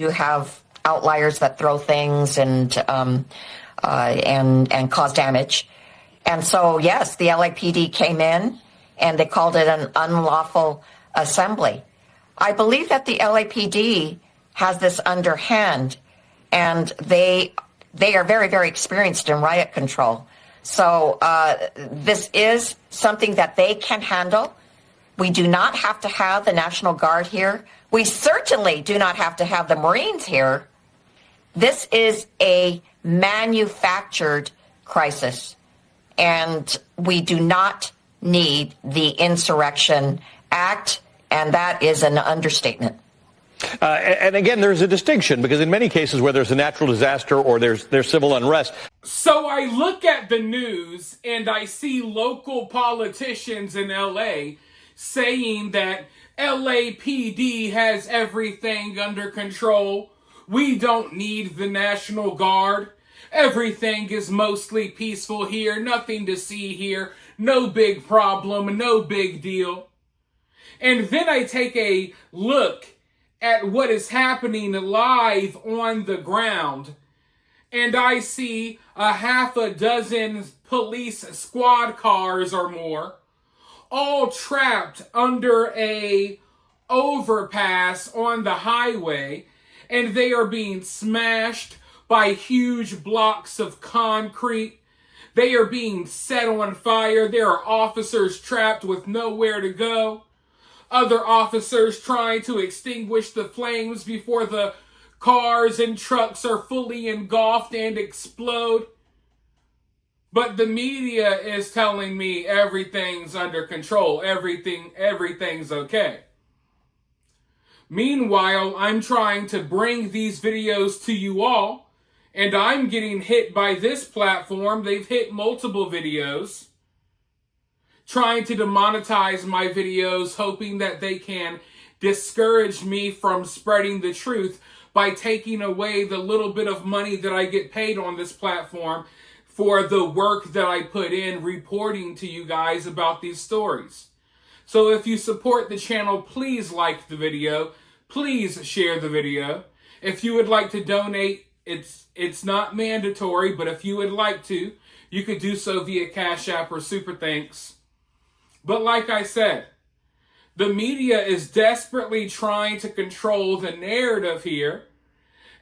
You have outliers that throw things and cause damage. And so, yes, the LAPD came in and they called it an unlawful assembly. I believe that the LAPD has this underhand, and they are very, very experienced in riot control. So this is something that they can handle. We do not have to have the National Guard here. We certainly do not have to have the Marines here. This is a manufactured crisis, and we do not need the Insurrection Act, and that is an understatement. And again, there's a distinction, because in many cases where there's a natural disaster or there's civil unrest. So I look at the news and I see local politicians in LA saying that LAPD has everything under control. We don't need the National Guard. Everything is mostly peaceful here. Nothing to see here. No big problem. No big deal. And then I take a look at what is happening live on the ground, and I see a half a dozen police squad cars or more, all trapped under a overpass on the highway, and they are being smashed by huge blocks of concrete. They are being set on fire. There are officers trapped with nowhere to go. Other officers trying to extinguish the flames before the cars and trucks are fully engulfed and explode. But the media is telling me everything's under control. Everything's okay. Meanwhile, I'm trying to bring these videos to you all, and I'm getting hit by this platform. They've hit multiple videos, trying to demonetize my videos, hoping that they can discourage me from spreading the truth by taking away the little bit of money that I get paid on this platform for the work that I put in reporting to you guys about these stories. So if you support the channel, please like the video. Please share the video. If you would like to donate, it's not mandatory, but if you would like to, you could do so via Cash App or Super Thanks. But like I said, the media is desperately trying to control the narrative here,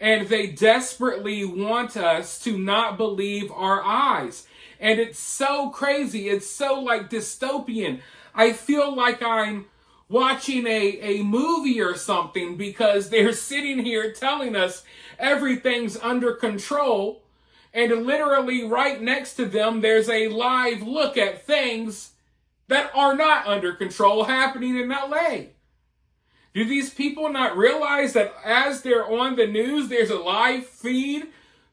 and they desperately want us to not believe our eyes. And it's so crazy. It's so like dystopian. I feel like I'm watching a movie or something, because they're sitting here telling us everything's under control, and literally right next to them, there's a live look at things that are not under control happening in LA. Do these people not realize that as they're on the news, there's a live feed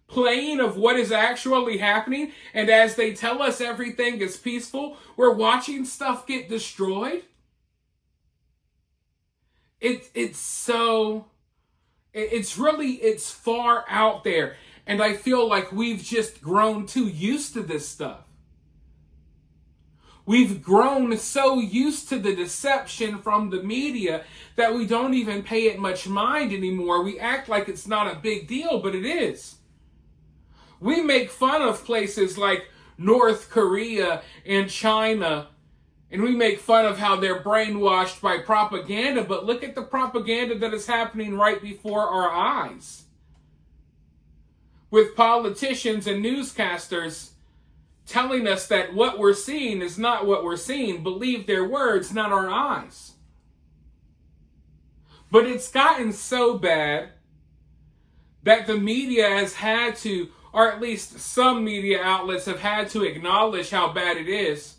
playing of what is actually happening? And as they tell us everything is peaceful, we're watching stuff get destroyed? It's far out there. And I feel like we've just grown too used to this stuff. We've grown so used to the deception from the media that we don't even pay it much mind anymore. We act like it's not a big deal, but it is. We make fun of places like North Korea and China, and we make fun of how they're brainwashed by propaganda, but look at the propaganda that is happening right before our eyes, with politicians and newscasters telling us that what we're seeing is not what we're seeing. Believe their words, not our eyes. But it's gotten so bad that the media has had to, or at least some media outlets have had to acknowledge how bad it is.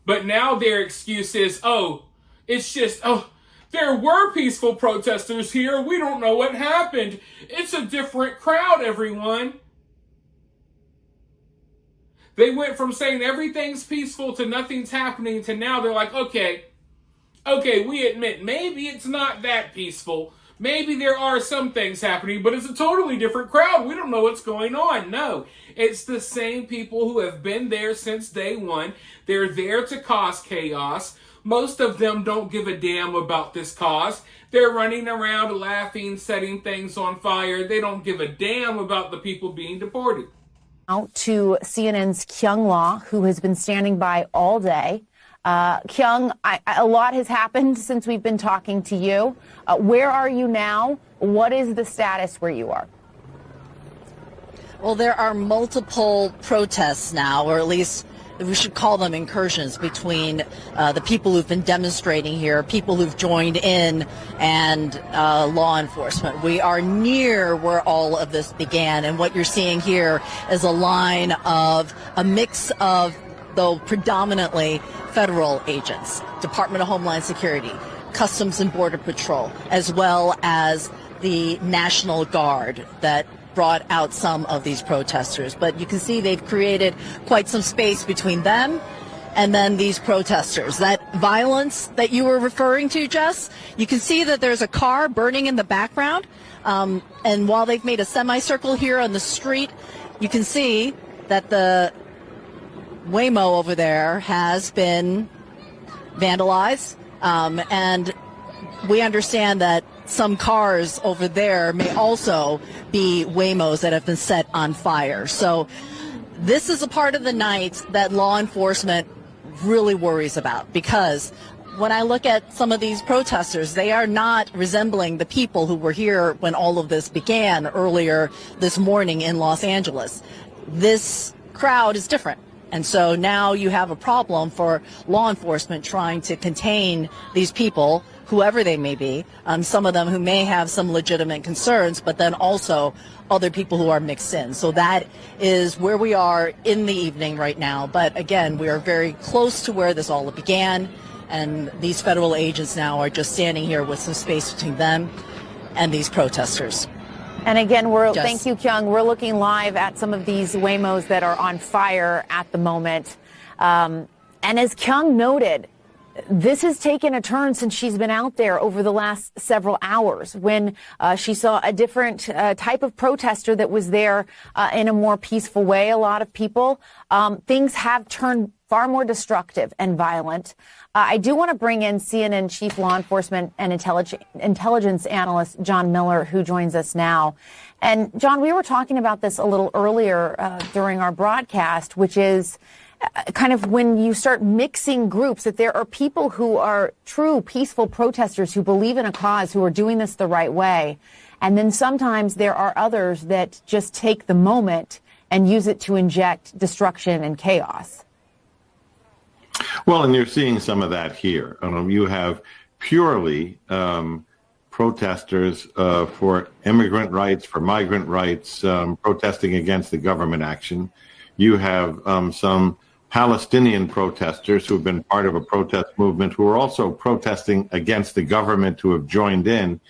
But now their excuse is, there were peaceful protesters here. We don't know what happened. It's a different crowd, everyone. They went from saying everything's peaceful to nothing's happening to now they're like, okay, we admit maybe it's not that peaceful. Maybe there are some things happening, but it's a totally different crowd. We don't know what's going on. No, it's the same people who have been there since day one. They're there to cause chaos. Most of them don't give a damn about this cause. They're running around laughing, setting things on fire. They don't give a damn about the people being deported. Out to CNN's Kyung Law, who has been standing by all day. Kyung, a lot has happened since we've been talking to you. Where are you now? What is the status where you are? Well, there are multiple protests now, or at least we should call them incursions, between the people who've been demonstrating here, people who've joined in, and law enforcement. We are near where all of this began, and what you're seeing here is a line of a mix of, though predominantly federal agents, Department of Homeland Security, Customs and Border Patrol, as well as the National Guard that brought out some of these protesters. But you can see they've created quite some space between them and then these protesters. That violence that you were referring to, Jess, you can see that there's a car burning in the background. And while they've made a semicircle here on the street, you can see that the Waymo over there has been vandalized. And we understand that some cars over there may also be Waymos that have been set on fire. So this is a part of the night that law enforcement really worries about, because when I look at some of these protesters, they are not resembling the people who were here when all of this began earlier this morning in Los Angeles. This crowd is different. And so now you have a problem for law enforcement trying to contain these people, whoever they may be, some of them who may have some legitimate concerns, but then also other people who are mixed in. So that is where we are in the evening right now. But again, we are very close to where this all began, and these federal agents now are just standing here with some space between them and these protesters. And again, thank you, Kyung. We're looking live at some of these Waymos that are on fire at the moment. And as Kyung noted, this has taken a turn since she's been out there over the last several hours, when she saw a different type of protester that was there in a more peaceful way. A lot of people, things have turned far more destructive and violent. I do want to bring in CNN Chief Law Enforcement and Intelligence Analyst John Miller, who joins us now. And John, we were talking about this a little earlier during our broadcast, which is kind of when you start mixing groups, that there are people who are true peaceful protesters who believe in a cause, who are doing this the right way. And then sometimes there are others that just take the moment and use it to inject destruction and chaos. Well, and you're seeing some of that here. You have purely protesters for immigrant rights, for migrant rights, protesting against the government action. You have some Palestinian protesters who have been part of a protest movement who are also protesting against the government, who have joined in.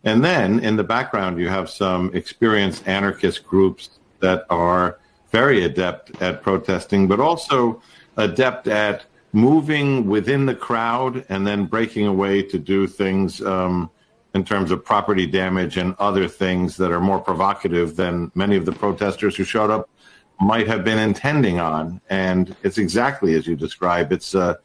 And then in the background, you have some experienced anarchist groups that are very adept at protesting, but also adept at moving within the crowd and then breaking away to do things in terms of property damage and other things that are more provocative than many of the protesters who showed up might have been intending on. And it's exactly as you describe. It's a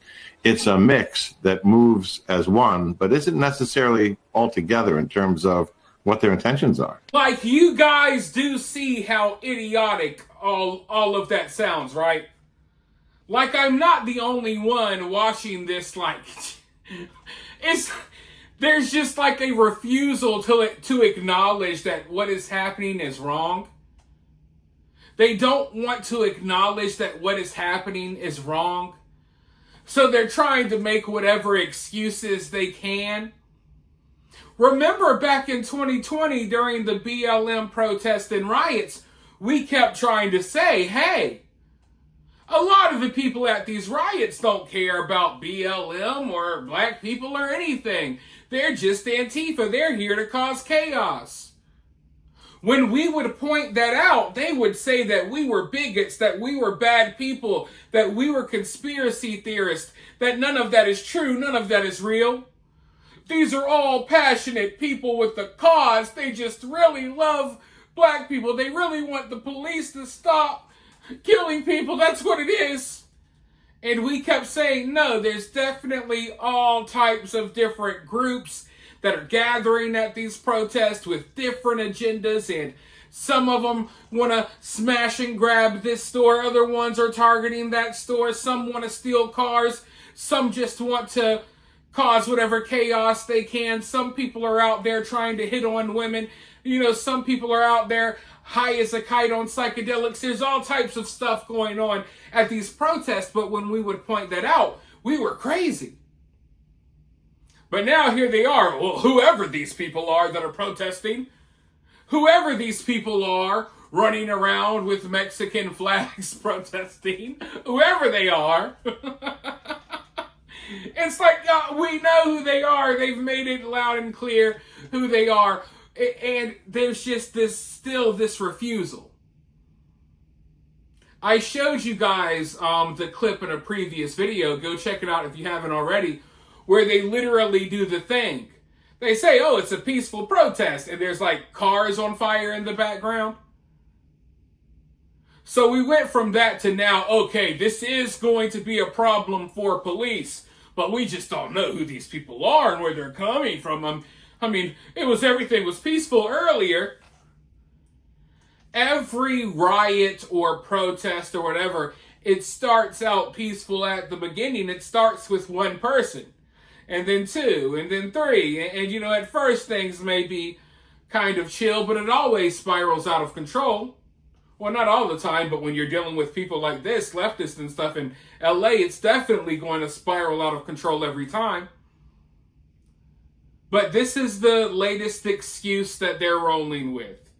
mix that moves as one, but isn't necessarily all together in terms of what their intentions are. Like, you guys do see how idiotic all of that sounds, right? Like, I'm not the only one watching this. Like, there's just like a refusal to acknowledge that what is happening is wrong. They don't want to acknowledge that what is happening is wrong. So they're trying to make whatever excuses they can. Remember back in 2020 during the BLM protests and riots, we kept trying to say, hey, a lot of the people at these riots don't care about BLM or black people or anything. They're just Antifa. They're here to cause chaos. When we would point that out, they would say that we were bigots, that we were bad people, that we were conspiracy theorists, that none of that is true, none of that is real. These are all passionate people with a cause. They just really love black people. They really want the police to stop killing people. That's what it is. And we kept saying, no, there's definitely all types of different groups that are gathering at these protests with different agendas, and some of them want to smash and grab this store, other ones are targeting that store, some want to steal cars, some just want to cause whatever chaos they can, some people are out there trying to hit on women, some people are out there high as a kite on psychedelics. There's all types of stuff going on at these protests, but when we would point that out, we were crazy. But now here they are, well, whoever these people are that are protesting, whoever these people are running around with Mexican flags protesting, whoever they are, it's like, we know who they are. They've made it loud and clear who they are. And there's just this refusal. I showed you guys the clip in a previous video. Go check it out if you haven't already, where they literally do the thing. They say, oh, it's a peaceful protest, and there's like cars on fire in the background. So we went from that to now, okay, this is going to be a problem for police, but we just don't know who these people are and where they're coming from. I mean, everything was peaceful earlier. Every riot or protest or whatever, it starts out peaceful at the beginning. It starts with one person, and then two, and then three. And at first things may be kind of chill, but it always spirals out of control. Well, not all the time, but when you're dealing with people like this, leftists and stuff in LA, it's definitely going to spiral out of control every time. But this is the latest excuse that they're rolling with.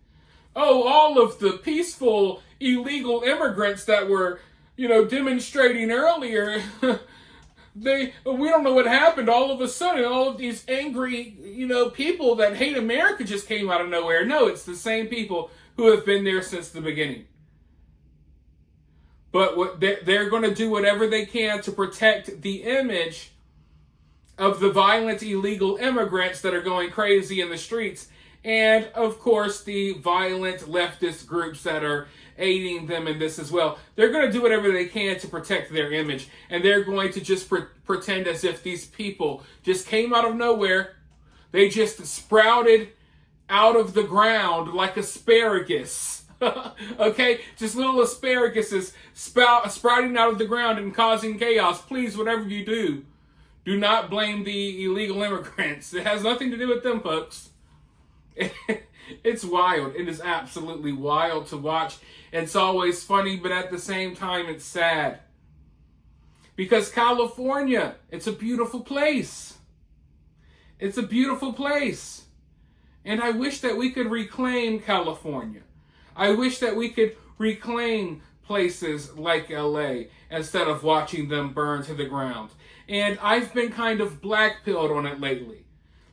Oh, all of the peaceful illegal immigrants that were, demonstrating earlier, we don't know what happened. All of a sudden, all of these angry, people that hate America just came out of nowhere. No, it's the same people who have been there since the beginning. But they're going to do whatever they can to protect the image of the violent illegal immigrants that are going crazy in the streets, and of course the violent leftist groups that are aiding them in this as well. They're going to do whatever they can to protect their image, and they're going to just pretend as if these people just came out of nowhere. They just sprouted out of the ground like asparagus. Okay, just little asparaguses sprouting out of the ground and causing chaos. Please, whatever you do not blame the illegal immigrants. It has nothing to do with them, folks. It's wild. It is absolutely wild to watch. It's always funny, but at the same time, it's sad. Because California, it's a beautiful place. It's a beautiful place. And I wish that we could reclaim California. I wish that we could reclaim places like LA instead of watching them burn to the ground. And I've been kind of black-pilled on it lately.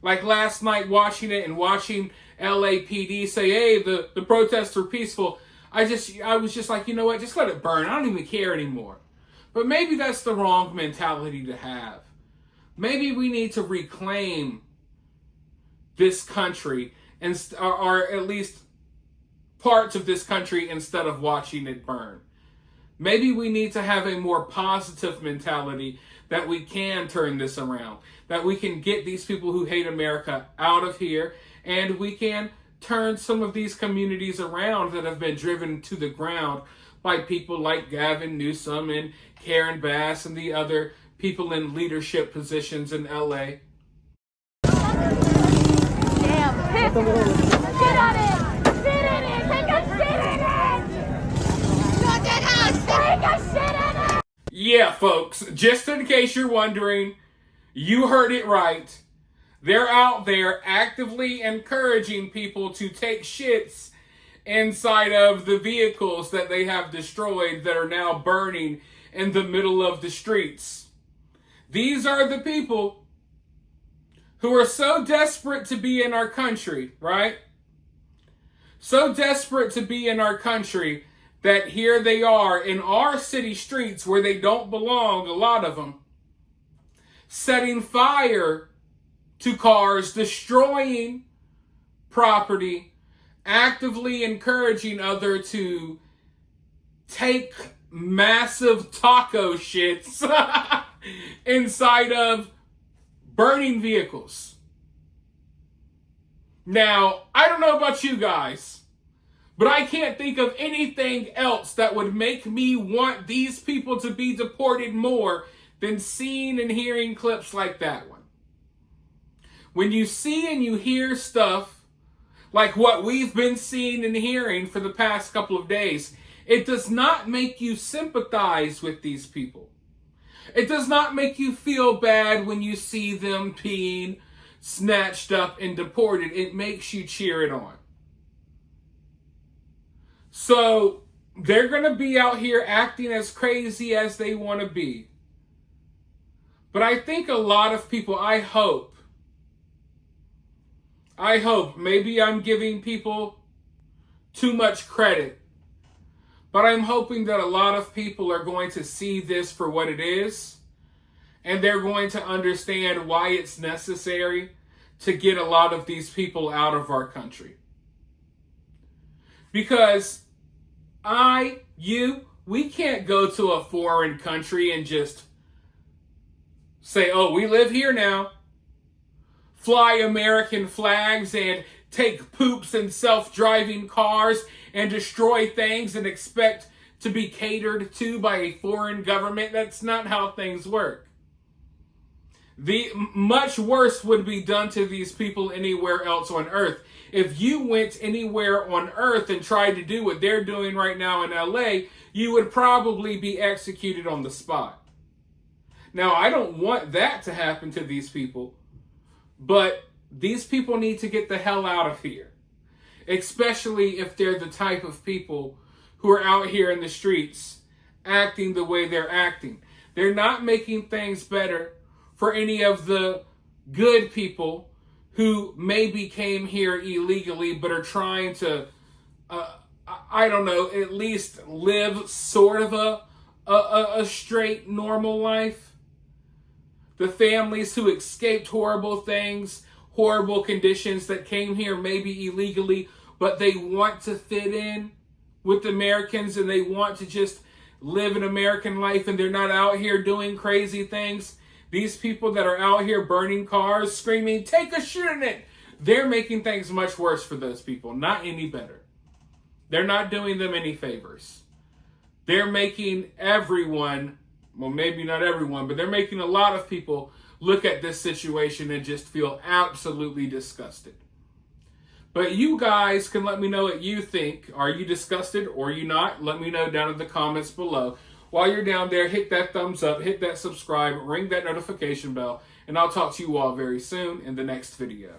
Like last night watching it and watching LAPD say, hey, the protests are peaceful. I was just like, you know what, just let it burn. I don't even care anymore. But maybe that's the wrong mentality to have. Maybe we need to reclaim this country, or at least parts of this country, instead of watching it burn. Maybe we need to have a more positive mentality that we can turn this around, that we can get these people who hate America out of here, and we can turn some of these communities around that have been driven to the ground by people like Gavin Newsom and Karen Bass and the other people in leadership positions in LA. Damn, shit on it! Shit in it! Take a shit in it! Not that house! Take a shit in it! Yeah, folks, just in case you're wondering, you heard it right. They're out there actively encouraging people to take shits inside of the vehicles that they have destroyed that are now burning in the middle of the streets. These are the people who are so desperate to be in our country, right? So desperate to be in our country that here they are in our city streets where they don't belong, a lot of them, setting fire to cars, destroying property, actively encouraging others to take massive taco shits inside of burning vehicles. Now, I don't know about you guys, but I can't think of anything else that would make me want these people to be deported more than seeing and hearing clips like that one. When you see and you hear stuff like what we've been seeing and hearing for the past couple of days, it does not make you sympathize with these people. It does not make you feel bad when you see them being snatched up and deported. It makes you cheer it on. So they're going to be out here acting as crazy as they want to be. But I think a lot of people, I hope, maybe I'm giving people too much credit, but I'm hoping that a lot of people are going to see this for what it is, and they're going to understand why it's necessary to get a lot of these people out of our country. Because we can't go to a foreign country and just say, oh, we live here now, fly American flags and take poops in self-driving cars and destroy things and expect to be catered to by a foreign government. That's not how things work. Much worse would be done to these people anywhere else on earth. If you went anywhere on earth and tried to do what they're doing right now in LA, you would probably be executed on the spot. Now, I don't want that to happen to these people, but these people need to get the hell out of here, especially if they're the type of people who are out here in the streets acting the way they're acting. They're not making things better for any of the good people who maybe came here illegally but are trying to, at least live sort of a straight, normal life. The families who escaped horrible things, horrible conditions, that came here maybe illegally, but they want to fit in with Americans and they want to just live an American life and they're not out here doing crazy things. These people that are out here burning cars, screaming, take a shit in it, they're making things much worse for those people, not any better. They're not doing them any favors. They're making everyone, well, maybe not everyone, but they're making a lot of people look at this situation and just feel absolutely disgusted. But you guys can let me know what you think. Are you disgusted or are you not? Let me know down in the comments below. While you're down there, hit that thumbs up, hit that subscribe, ring that notification bell, and I'll talk to you all very soon in the next video.